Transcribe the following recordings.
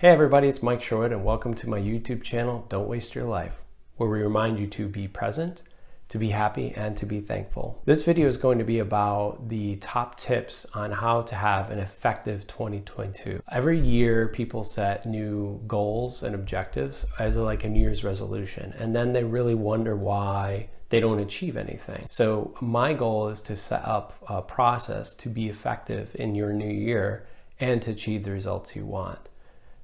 Hey everybody, it's Mike Sherwood and welcome to my YouTube channel, Don't Waste Your Life, where we remind you to be present, to be happy, and to be thankful. This video is going to be about the top tips on how to have an effective 2022. Every year people set new goals and objectives as like a New Year's resolution, and then they really wonder why they don't achieve anything. So my goal is to set up a process to be effective in your new year and to achieve the results you want.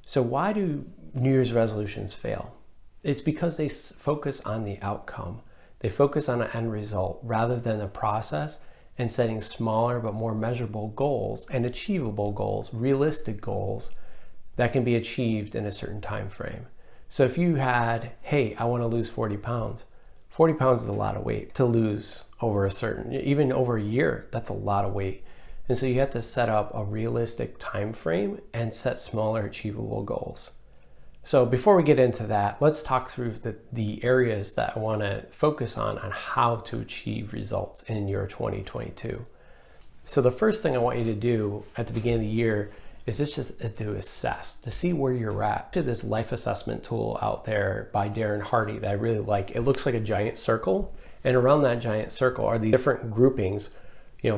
So why do New Year's resolutions fail? It's because they focus on the outcome. They focus on an end result rather than a process and setting smaller but more measurable goals and achievable goals, realistic goals that can be achieved in a certain time frame. So if you had, hey, I want to lose 40 pounds. 40 pounds is a lot of weight to lose over even over a year. That's a lot of weight. And so you have to set up a realistic time frame and set smaller achievable goals. So before we get into that, let's talk through the areas that I want to focus on how to achieve results in your 2022. So the first thing I want you to do at the beginning of the year is just to assess, to see where you're at. There's this life assessment tool out there by Darren Hardy that I really like. It looks like a giant circle, and around that giant circle are these different groupings,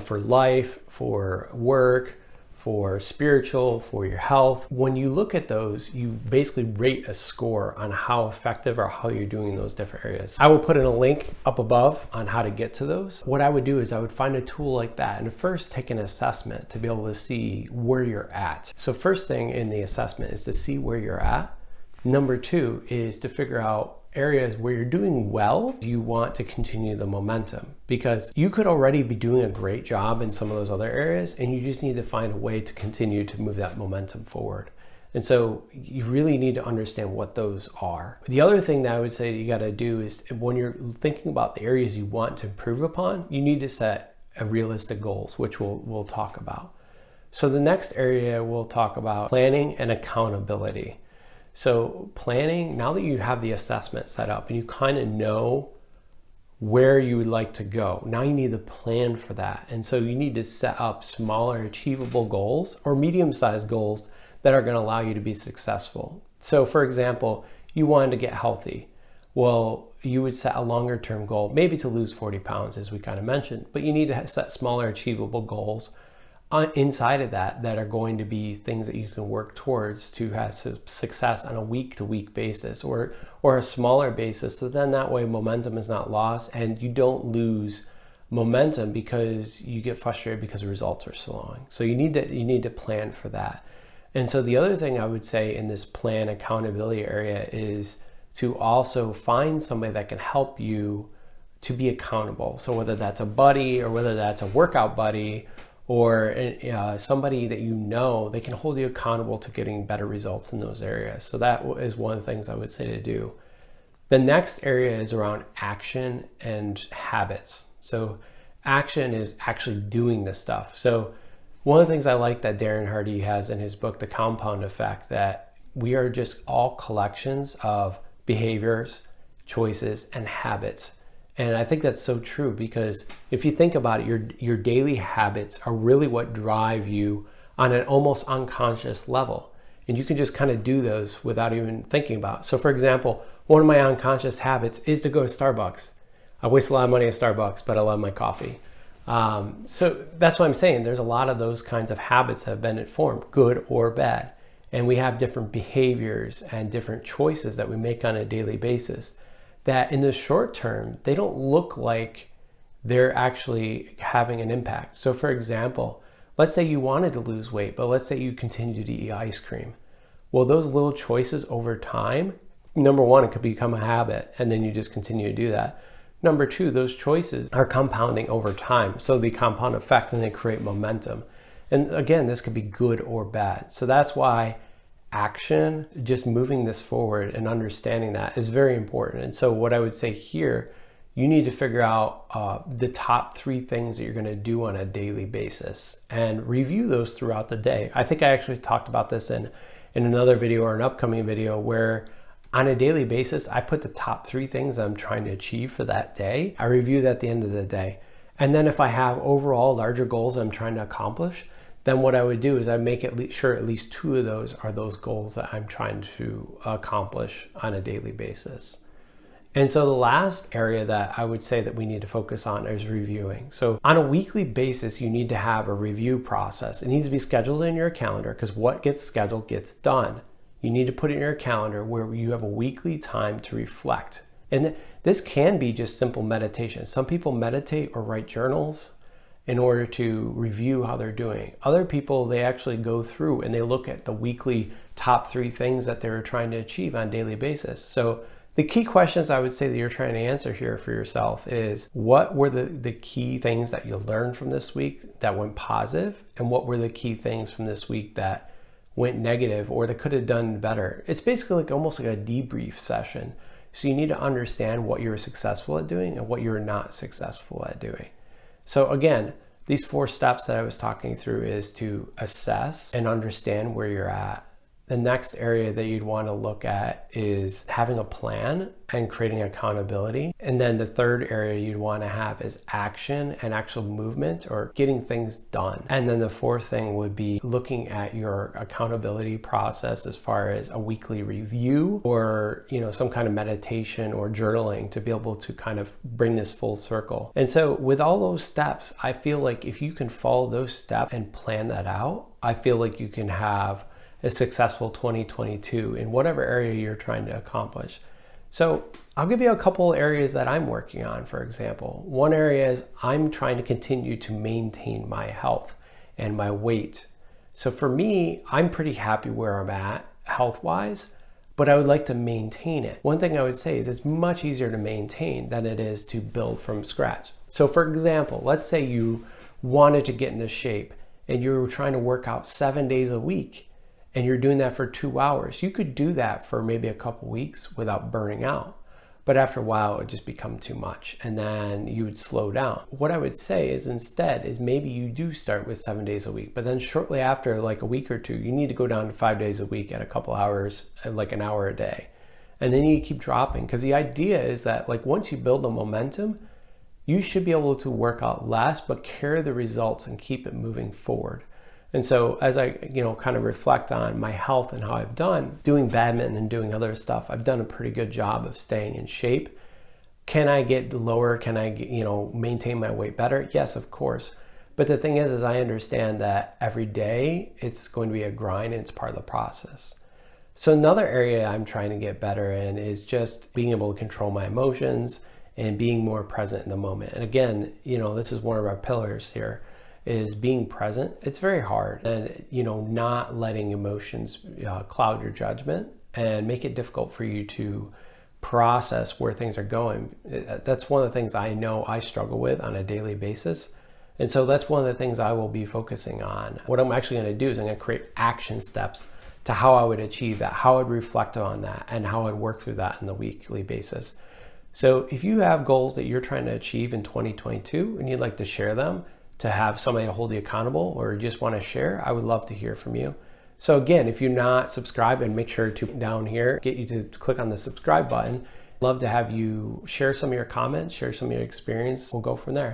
for life, for work, for spiritual, for your health. When you look at those, you basically rate a score on how effective or how you're doing in those different areas. I will put in a link up above on how to get to those. What I would do is I would find a tool like that and first take an assessment to be able to see where you're at. So first thing in the assessment is to see where you're at. Number two is to figure out areas where you're doing well. You want to continue the momentum because you could already be doing a great job in some of those other areas, and you just need to find a way to continue to move that momentum forward. And so you really need to understand what those are. The other thing that I would say you got to do is when you're thinking about the areas you want to improve upon, you need to set realistic goals, which we'll talk about. So the next area we'll talk about planning and accountability. So planning, now that you have the assessment set up and you kind of know where you would like to go, now you need to plan for that. And so you need to set up smaller achievable goals or medium-sized goals that are going to allow you to be successful. So for example, you wanted to get healthy. Well, you would set a longer term goal, maybe to lose 40 pounds as we kind of mentioned, but you need to set smaller achievable goals inside of that are going to be things that you can work towards to have success on a week-to-week basis or a smaller basis. So then that way momentum is not lost and you don't lose momentum because you get frustrated because the results are slowing. So you need to plan for that. And so the other thing I would say in this plan accountability area is to also find somebody that can help you to be accountable. So whether that's a buddy or whether that's a workout buddy or somebody that they can hold you accountable to getting better results in those areas. So that is one of the things I would say to do. The next area is around action and habits. So action is actually doing this stuff. So one of the things I like that Darren Hardy has in his book, The Compound Effect, that we are just all collections of behaviors, choices, and habits. And I think that's so true because if you think about it, your daily habits are really what drive you on an almost unconscious level. And you can just kind of do those without even thinking about it. So for example, one of my unconscious habits is to go to Starbucks. I waste a lot of money at Starbucks, but I love my coffee. So that's what I'm saying. There's a lot of those kinds of habits that have been formed, good or bad. And we have different behaviors and different choices that we make on a daily basis that in the short term, they don't look like they're actually having an impact. So for example, let's say you wanted to lose weight, but let's say you continue to eat ice cream. Well, those little choices over time, number one, it could become a habit and then you just continue to do that. Number two, those choices are compounding over time. So the compound effect and they create momentum. And again, this could be good or bad. So that's why action, just moving this forward and understanding that is very important. And so what I would say here, you need to figure out the top 3 things that you're going to do on a daily basis and review those throughout the day. I think I actually talked about this in another video or an upcoming video where on a daily basis, I put the top 3 things I'm trying to achieve for that day. I review that at the end of the day. And then if I have overall larger goals I'm trying to accomplish, then what I would do is I make sure at least 2 of those are those goals that I'm trying to accomplish on a daily basis. And so the last area that I would say that we need to focus on is reviewing. So on a weekly basis, you need to have a review process. It needs to be scheduled in your calendar, because what gets scheduled gets done. You need to put it in your calendar where you have a weekly time to reflect. And this can be just simple meditation. Some people meditate or write journals in order to review how they're doing. Other people, they actually go through and they look at the weekly top 3 things that they're trying to achieve on a daily basis. So the key questions I would say that you're trying to answer here for yourself is, what were the key things that you learned from this week that went positive? And what were the key things from this week that went negative or that could have done better? It's basically like almost like a debrief session. So you need to understand what you're successful at doing and what you're not successful at doing. So again, these 4 steps that I was talking through is to assess and understand where you're at. The next area that you'd want to look at is having a plan and creating accountability. And then the third area you'd want to have is action and actual movement, or getting things done. And then the fourth thing would be looking at your accountability process as far as a weekly review, or some kind of meditation or journaling to be able to kind of bring this full circle. And so with all those steps, I feel like if you can follow those steps and plan that out, I feel like you can have a successful 2022 in whatever area you're trying to accomplish. So I'll give you a couple areas that I'm working on. For example, one area is I'm trying to continue to maintain my health and my weight. So for me, I'm pretty happy where I'm at health-wise, but I would like to maintain it. One thing I would say is it's much easier to maintain than it is to build from scratch. So for example, let's say you wanted to get into shape and you're trying to work out 7 days a week, and you're doing that for 2 hours. You could do that for maybe a couple weeks without burning out. But after a while, it would just become too much, and then you would slow down. What I would say is instead is maybe you do start with 7 days a week, but then shortly after, like a week or two, you need to go down to 5 days a week at a couple hours, like an hour a day. And then you keep dropping, because the idea is that once you build the momentum, you should be able to work out less, but carry the results and keep it moving forward. And so as I, kind of reflect on my health and how I've done doing badminton and doing other stuff, I've done a pretty good job of staying in shape. Can I get lower? Can I, maintain my weight better? Yes, of course. But the thing is I understand that every day it's going to be a grind and it's part of the process. So another area I'm trying to get better in is just being able to control my emotions and being more present in the moment. And again, this is one of our pillars here, is being present. It's very hard, and not letting emotions cloud your judgment and make it difficult for you to process where things are going. That's one of the things I know I struggle with on a daily basis. And so that's one of the things I will be focusing on. What I'm actually going to do is I'm going to create action steps to how I would achieve that, how I'd reflect on that, and how I'd work through that on a weekly basis. So if you have goals that you're trying to achieve in 2022 and you'd like to share them, to have somebody to hold you accountable, or just want to share, I would love to hear from you. So again, if you're not subscribed, and make sure to down here, get you to click on the subscribe button. Love to have you share some of your comments, share some of your experience. We'll go from there.